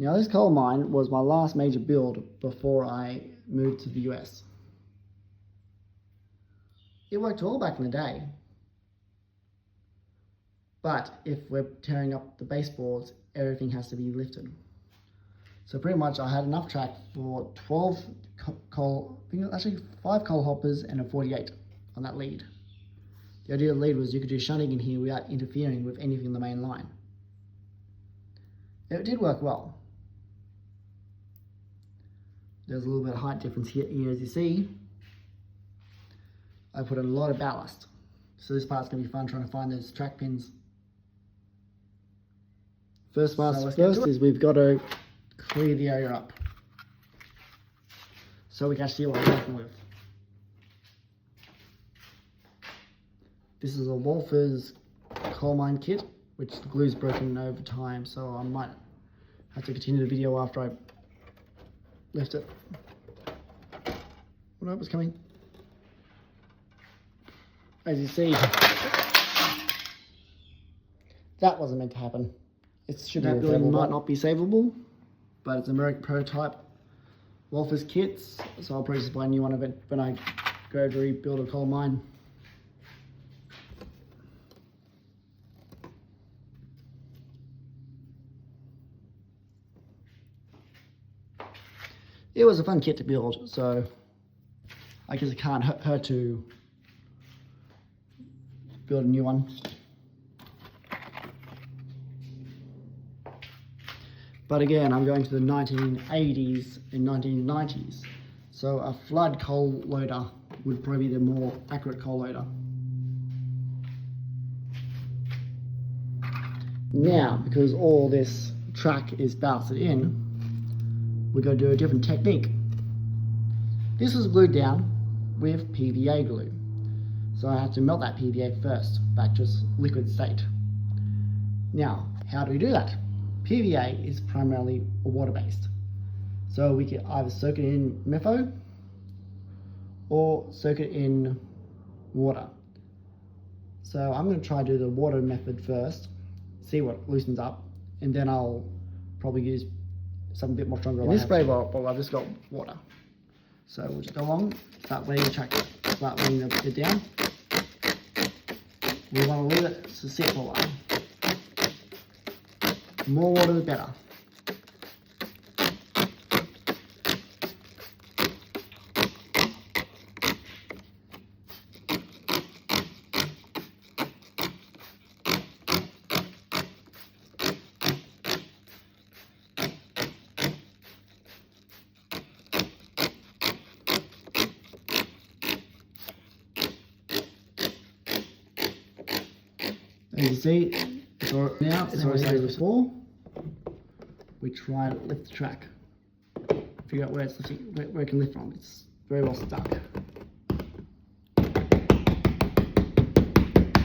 Now this coal mine was my last major build before I moved to the US. It worked all back in the day. But if we're tearing up the baseboards, everything has to be lifted. So pretty much I had enough track for 12 coal, I think actually 5 coal hoppers and a 48 on that lead. The idea of the lead was you could do shunting in here without interfering with anything in the main line. It did work well. There's a little bit of height difference here as you see. I put in a lot of ballast. So this part's going to be fun trying to find those track pins. First is we've got to clear the area up so we can see what we're working with. This is a Wolfers coal mine kit, which the glue's broken over time, so I might have to continue the video after I lift it. What was coming? As you see, that wasn't meant to happen. That building might not be savable, but it's an American prototype Wolfers kits, so I'll probably just buy a new one of it when I go to rebuild a coal mine. It was a fun kit to build, so I guess it can't hurt to build a new one. But again, I'm going to the 1980s and 1990s, so a flood coal loader would probably be the more accurate coal loader. Now, because all this track is ballasted in, we're going to do a different technique. This was glued down with PVA glue. So I have to melt that PVA first, back to its liquid state. Now, how do we do that? PVA is primarily water-based. So we can either soak it in Mefo or soak it in water. So I'm going to try to do the water method first, see what loosens up, and then I'll probably use something a bit more stronger. In this spray bottle, I've just got water. So we'll just go along, start weighing the track, start weighing it down. We want to leave it to sit for a while. The more water, the better. As you see, it's already as before. We try and lift the track. Figure out where it's lifting, where it can lift from. It's very well stuck.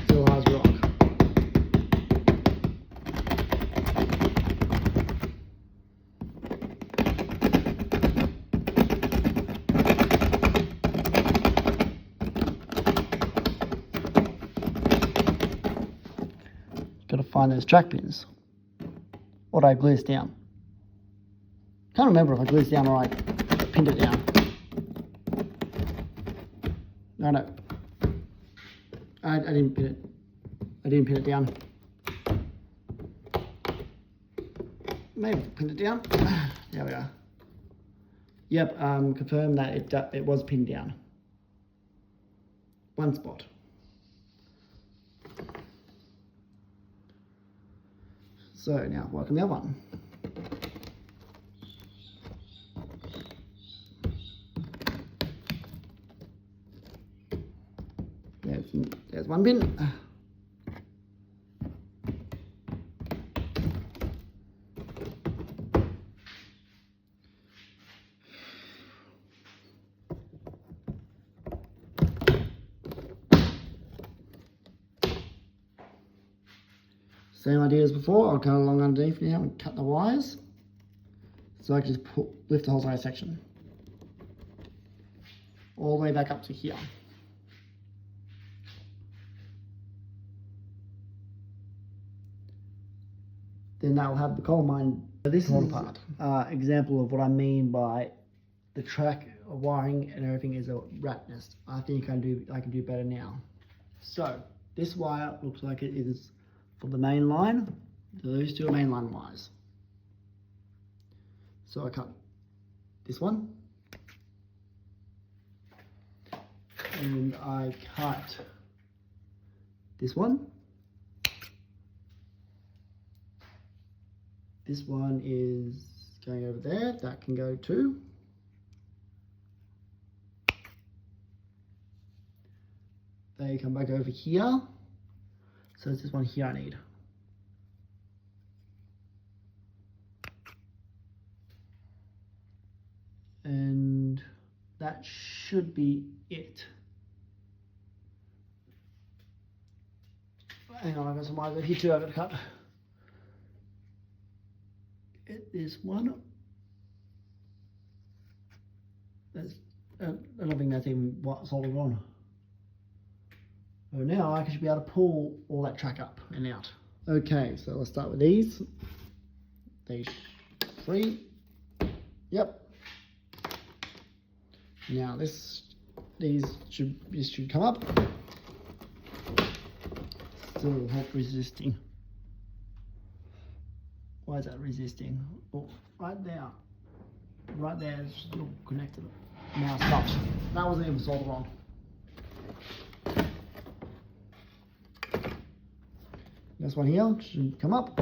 Still hard as rock. Got to find those track pins. Or do I glue this down? Can't remember if I glued this down or I pinned it down. No. I didn't pin it. I didn't pin it down. Maybe pinned it down. There we are. Yep, confirm that it was pinned down. One spot. So now work on the other one. There's one pin. Same idea as before, I'll go along underneath now and cut the wires. So I can just lift the whole entire section. All the way back up to here. Then that will have the coal mine This torn is apart. example of what I mean by the track wiring and everything is a rat nest. I think I can do better now. So this wire looks like it is for the main line. Those two are main line wires. So I cut this one, and I cut this one. This one is going over there, that can go too. They come back over here. So it's this one here I need. And that should be it. Hang on, I've got some wires over here too I've got to cut. It is one. That's, I don't think that's even what's holding on. So now I should be able to pull all that track up and out. Okay, so let's start with these. These three. Yep. Now this should come up. Still help resisting. Why is that resisting? Oh, right there. Right there is still connected. Now it's stopped. That wasn't even soldered on. This one here should come up.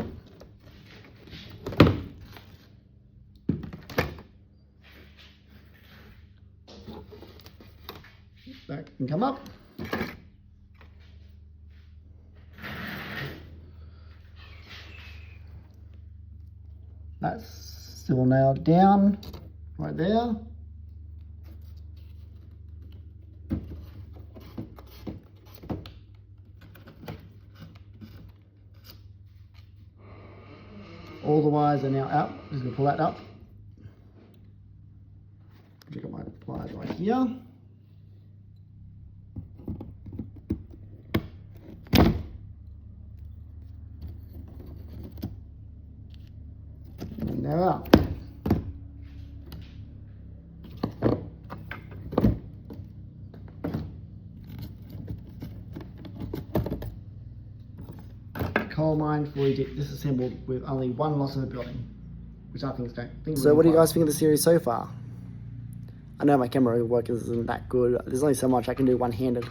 That can come up. That's still nailed down right there. All the wires are now out. Just gonna pull that up. I've got my pliers right here. And they're out. Coal mine fully disassembled with only one loss in the building, which I think is great. So what do you guys think of the series so far? I know my camera work isn't that good. There's only so much I can do one-handed.